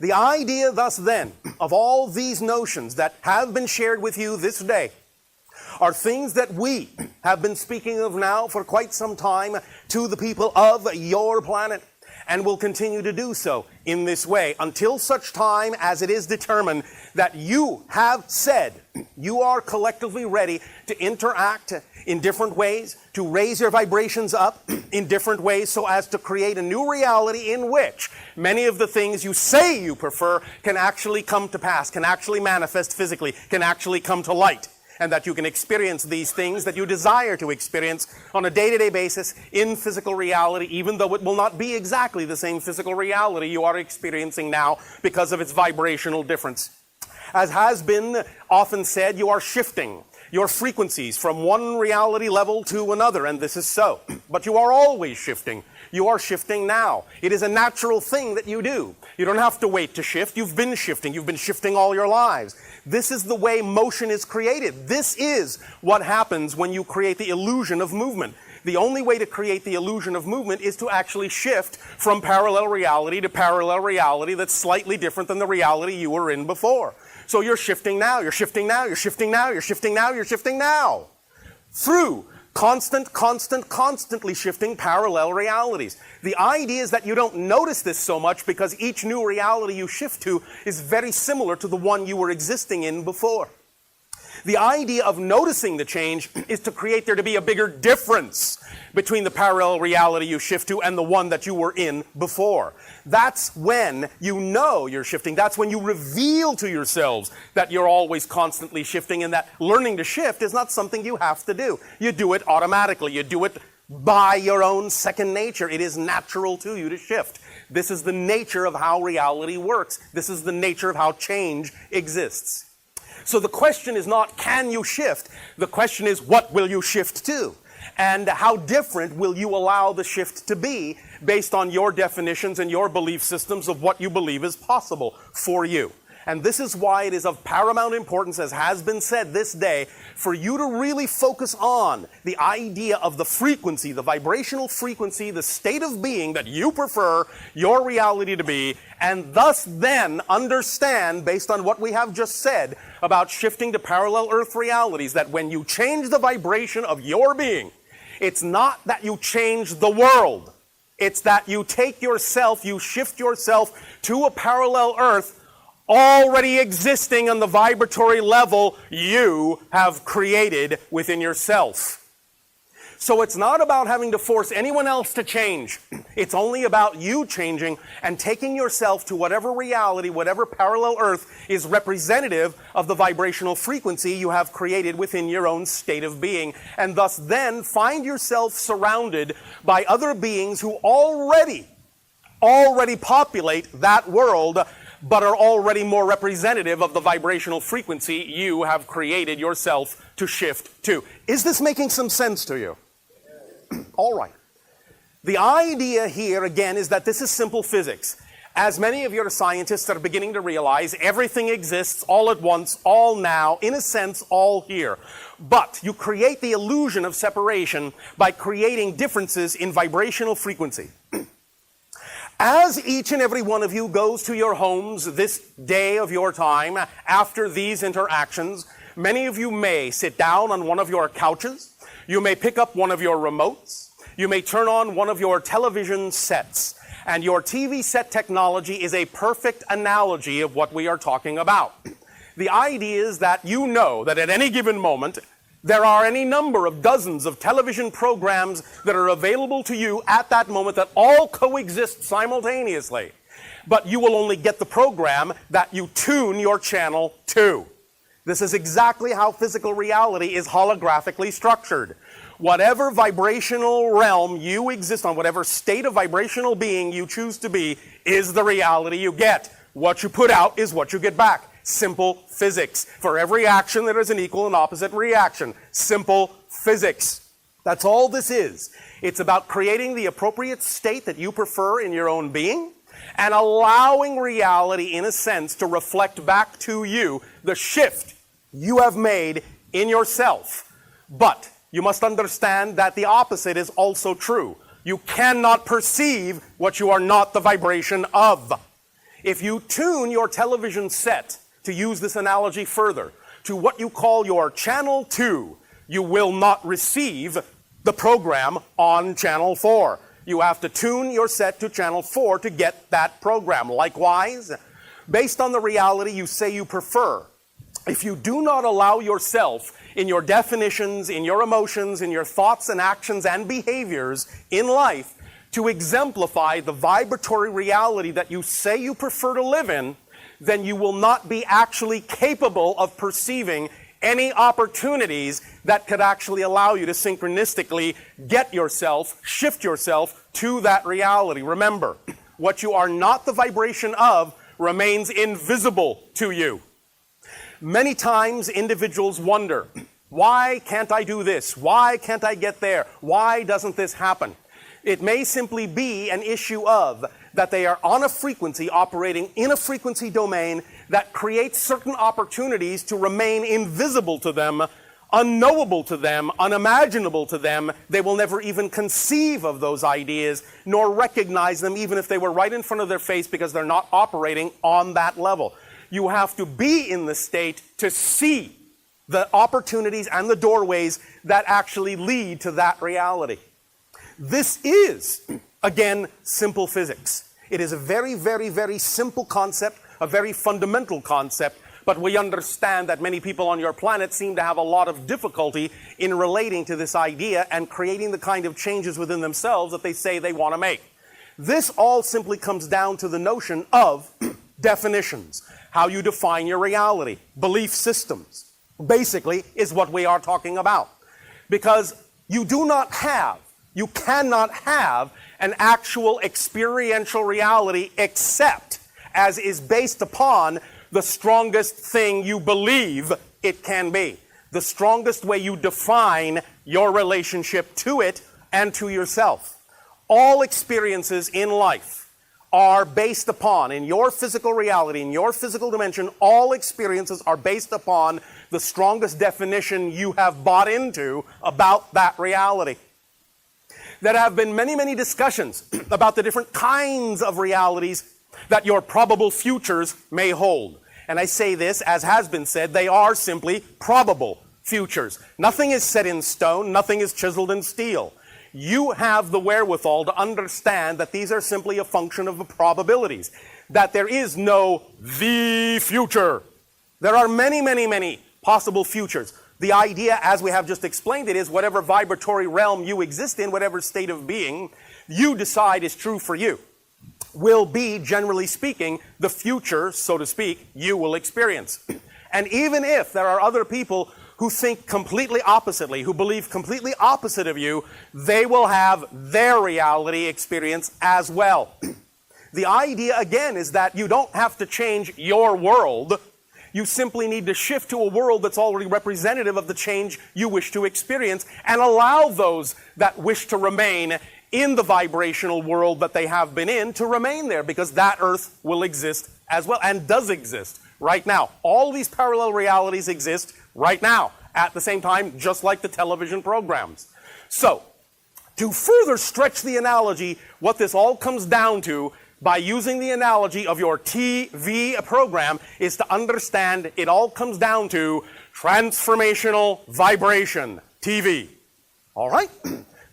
The idea thus then of all these notions that have been shared with you this day are things that we have been speaking of now for quite some time to the people of your planet, and will continue to do so in this way until such time as it is determined that you have said you are collectively ready to interact in different ways, to raise your vibrations up in different ways so as to create a new reality in which many of the things you say you prefer can actually come to pass, can actually manifest physically, can actually come to light. And that you can experience these things that you desire to experience on a day-to-day basis in physical reality, even though it will not be exactly the same physical reality you are experiencing now because of its vibrational difference. As has been often said, you are shifting your frequencies from one reality level to another, and this is so. But you are always shifting. You are shifting now. It is a natural thing that you do. You don't have to wait to shift. You've been shifting. You've been shifting all your lives. This is the way motion is created. This is what happens when you create the illusion of movement. The only way to create the illusion of movement is to actually shift from parallel reality to parallel reality that's slightly different than the reality you were in before. So you're shifting now, you're shifting now, you're shifting now, you're shifting now, you're shifting now. Through constantly shifting parallel realities. The idea is that you don't notice this so much because each new reality you shift to is very similar to the one you were existing in before. The idea of noticing the change is to create there to be a bigger difference between the parallel reality you shift to and the one that you were in before. That's when you know you're shifting. That's when you reveal to yourselves that you're always constantly shifting, and that learning to shift is not something you have to do. You do it automatically. You do it by your own second nature. It is natural to you to shift. This is the nature of how reality works. This is the nature of how change exists. So the question is not, can you shift? The question is, what will you shift to? And how different will you allow the shift to be based on your definitions and your belief systems of what you believe is possible for you? And this is why it is of paramount importance, as has been said this day, for you to really focus on the idea of the frequency, the vibrational frequency, the state of being that you prefer your reality to be, and thus then understand, based on what we have just said about shifting to parallel Earth realities, that when you change the vibration of your being, it's not that you change the world. It's that you take yourself, you shift yourself to a parallel Earth already existing on the vibratory level you have created within yourself. So it's not about having to force anyone else to change. It's only about you changing and taking yourself to whatever reality, whatever parallel Earth is representative of the vibrational frequency you have created within your own state of being. And thus then find yourself surrounded by other beings who already populate that world, but are already more representative of the vibrational frequency you have created yourself to shift to. Is this making some sense to you? All right. The idea here, again, is that this is simple physics. As many of your scientists are beginning to realize, everything exists all at once, all now, in a sense, all here. But you create the illusion of separation by creating differences in vibrational frequency. As each and every one of you goes to your homes this day of your time, after these interactions, many of you may sit down on one of your couches, you may pick up one of your remotes, you may turn on one of your television sets, and your TV set technology is a perfect analogy of what we are talking about. The idea is that you know that at any given moment, there are any number of dozens of television programs that are available to you at that moment that all coexist simultaneously. But you will only get the program that you tune your channel to. This is exactly how physical reality is holographically structured. Whatever vibrational realm you exist on, whatever state of vibrational being you choose to be, is the reality you get. What you put out is what you get back. Simple physics. For every action, there is an equal and opposite reaction. Simple physics. That's all this is. It's about creating the appropriate state that you prefer in your own being, and allowing reality, in a sense, to reflect back to you the shift you have made in yourself. But you must understand that the opposite is also true. You cannot perceive what you are not the vibration of. If you tune your television set, to use this analogy further, to what you call your channel 2, you will not receive the program on channel 4. You have to tune your set to channel 4 to get that program. Likewise, based on the reality you say you prefer, if you do not allow yourself in your definitions, in your emotions, in your thoughts and actions and behaviors in life to exemplify the vibratory reality that you say you prefer to live in, then you will not be actually capable of perceiving any opportunities that could actually allow you to synchronistically get yourself, shift yourself to that reality. Remember, what you are not the vibration of remains invisible to you. Many times individuals wonder, why can't I do this? Why can't I get there? Why doesn't this happen? It may simply be an issue of that they are on a frequency, operating in a frequency domain that creates certain opportunities to remain invisible to them, unknowable to them, unimaginable to them. They will never even conceive of those ideas, nor recognize them even if they were right in front of their face, because they're not operating on that level. You have to be in the state to see the opportunities and the doorways that actually lead to that reality. This is, again, simple physics. It is a very, very, very simple concept, a very fundamental concept, but we understand that many people on your planet seem to have a lot of difficulty in relating to this idea and creating the kind of changes within themselves that they say they want to make. This all simply comes down to the notion of definitions, how you define your reality, belief systems, basically is what we are talking about. Because you cannot have an actual experiential reality except as is based upon the strongest thing you believe it can be. The strongest way you define your relationship to it and to yourself. All experiences in life are based upon, in your physical reality, in your physical dimension, all experiences are based upon the strongest definition you have bought into about that reality. There have been many, many discussions about the different kinds of realities that your probable futures may hold. And I say this, as has been said, they are simply probable futures. Nothing is set in stone, nothing is chiseled in steel. You have the wherewithal to understand that these are simply a function of the probabilities, that there is no the future. There are many, many, many possible futures. The idea, as we have just explained it, is whatever vibratory realm you exist in, whatever state of being you decide is true for you, will be, generally speaking, the future, so to speak, you will experience. And even if there are other people who think completely oppositely, who believe completely opposite of you, they will have their reality experience as well. The idea, again, is that you don't have to change your world. You simply need to shift to a world that's already representative of the change you wish to experience and allow those that wish to remain in the vibrational world that they have been in to remain there, because that earth will exist as well and does exist right now. All these parallel realities exist right now at the same time, just like the television programs. So, to further stretch the analogy, what this all comes down to by using the analogy of your TV program is to understand it all comes down to transformational vibration, TV. All right?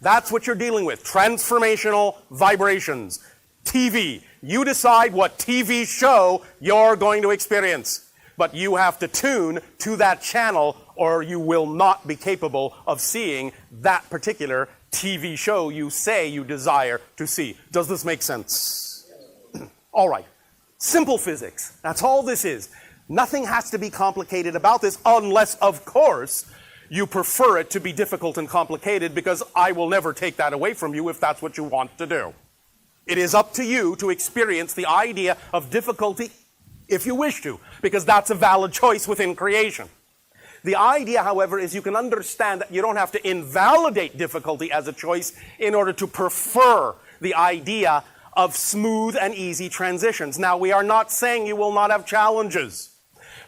That's what you're dealing with. Transformational vibrations. TV. You decide what TV show you're going to experience. But you have to tune to that channel or you will not be capable of seeing that particular TV show you say you desire to see. Does this make sense? All right. Simple physics. That's all this is. Nothing has to be complicated about this unless, of course, you prefer it to be difficult and complicated, because I will never take that away from you if that's what you want to do. It is up to you to experience the idea of difficulty if you wish to, because that's a valid choice within creation. The idea, however, is you can understand that you don't have to invalidate difficulty as a choice in order to prefer the idea of smooth and easy transitions. Now, we are not saying you will not have challenges,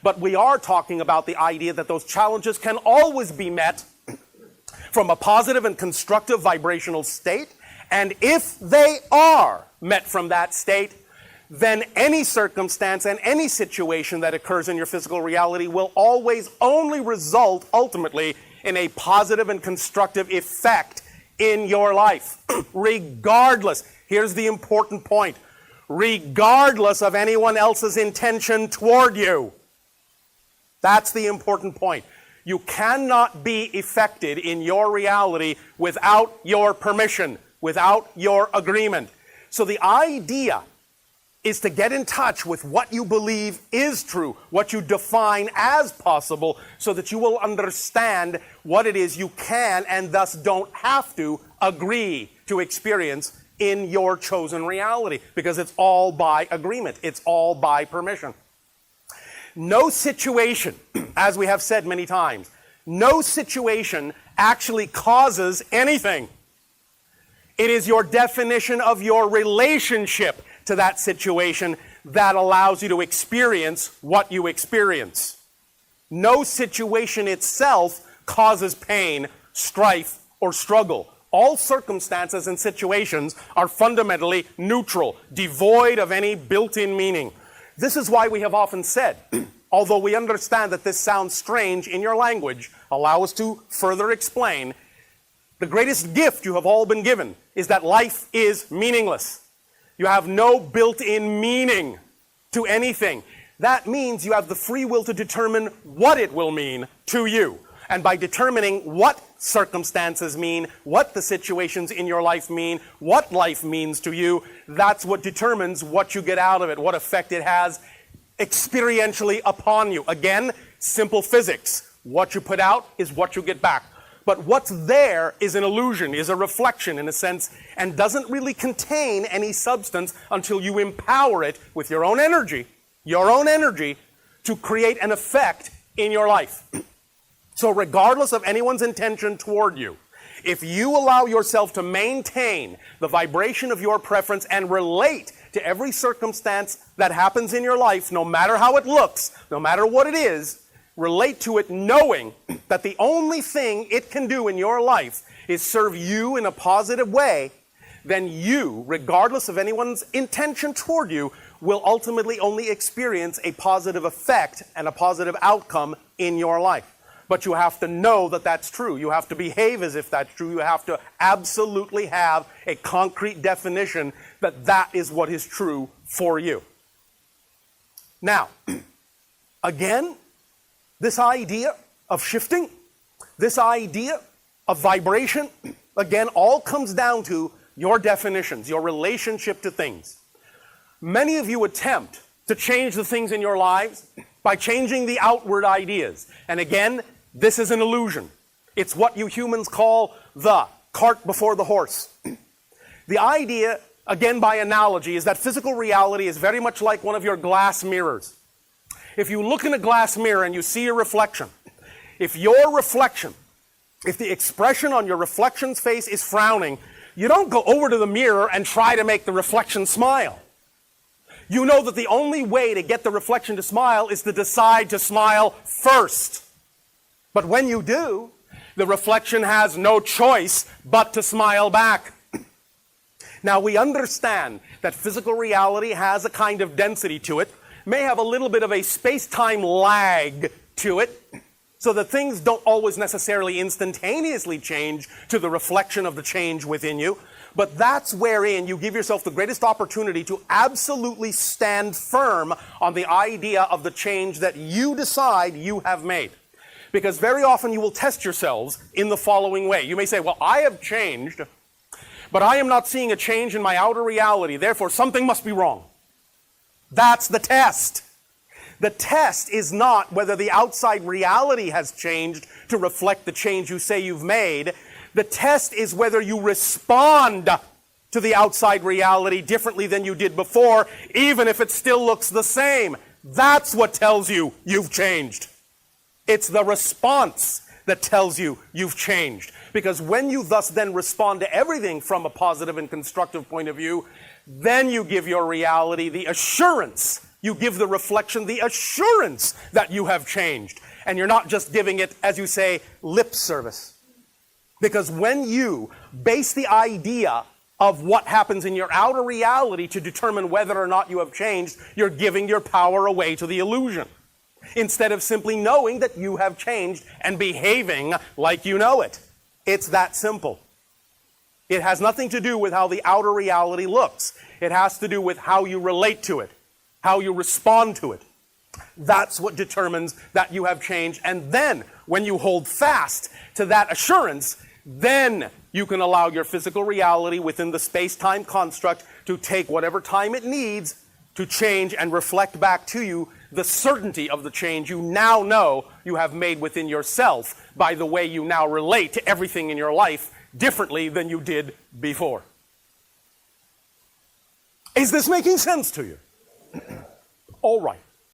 but we are talking about the idea that those challenges can always be met from a positive and constructive vibrational state, and if they are met from that state, then any circumstance and any situation that occurs in your physical reality will always only result ultimately in a positive and constructive effect in your life. Regardless, here's the important point, regardless of anyone else's intention toward you. That's the important point. You cannot be affected in your reality without your permission, without your agreement. So the idea is to get in touch with what you believe is true, what you define as possible, so that you will understand what it is you can and thus don't have to agree to experience in your chosen reality, because it's all by agreement. It's all by permission. No situation, as we have said many times, no situation actually causes anything. It is your definition of your relationship to that situation that allows you to experience what you experience. No situation itself causes pain, strife, or struggle. All circumstances and situations are fundamentally neutral, devoid of any built-in meaning. This is why we have often said, although we understand that this sounds strange in your language, allow us to further explain, the greatest gift you have all been given is that life is meaningless. You have no built-in meaning to anything. That means you have the free will to determine what it will mean to you. And by determining what circumstances mean, what the situations in your life mean, what life means to you, that's what determines what you get out of it, what effect it has experientially upon you. Again, simple physics. What you put out is what you get back. But what's there is an illusion, is a reflection in a sense, and doesn't really contain any substance until you empower it with your own energy to create an effect in your life. So regardless of anyone's intention toward you, if you allow yourself to maintain the vibration of your preference and relate to every circumstance that happens in your life, no matter how it looks, no matter what it is, relate to it knowing that the only thing it can do in your life is serve you in a positive way, then you, regardless of anyone's intention toward you, will ultimately only experience a positive effect and a positive outcome in your life. But you have to know that that's true. You have to behave as if that's true. You have to absolutely have a concrete definition that that is what is true for you. Now, again, this idea of shifting, this idea of vibration, again, all comes down to your definitions, your relationship to things. Many of you attempt to change the things in your lives by changing the outward ideas. And again, this is an illusion. It's what you humans call the cart before the horse. The idea, again by analogy, is that physical reality is very much like one of your glass mirrors. If you look in a glass mirror and you see a reflection, if the expression on your reflection's face is frowning, you don't go over to the mirror and try to make the reflection smile. You know that the only way to get the reflection to smile is to decide to smile first. But when you do, the reflection has no choice but to smile back. Now we understand that physical reality has a kind of density to it, may have a little bit of a space-time lag to it, so that things don't always necessarily instantaneously change to the reflection of the change within you. But that's wherein you give yourself the greatest opportunity to absolutely stand firm on the idea of the change that you decide you have made. Because very often you will test yourselves in the following way. You may say, well, I have changed, but I am not seeing a change in my outer reality, therefore something must be wrong. That's the test. The test is not whether the outside reality has changed to reflect the change you say you've made. The test is whether you respond to the outside reality differently than you did before, even if it still looks the same. That's what tells you you've changed. It's the response that tells you you've changed. Because when you thus then respond to everything from a positive and constructive point of view, then you give your reality the assurance, you give the reflection the assurance that you have changed. And you're not just giving it, as you say, lip service. Because when you base the idea of what happens in your outer reality to determine whether or not you have changed, you're giving your power away to the illusion, instead of simply knowing that you have changed and behaving like you know it. It's that simple. It has nothing to do with how the outer reality looks. It has to do with how you relate to it, how you respond to it. That's what determines that you have changed. And then, when you hold fast to that assurance, then you can allow your physical reality within the space-time construct to take whatever time it needs to change and reflect back to you the certainty of the change you now know you have made within yourself by the way you now relate to everything in your life differently than you did before. Is this making sense to you? All right.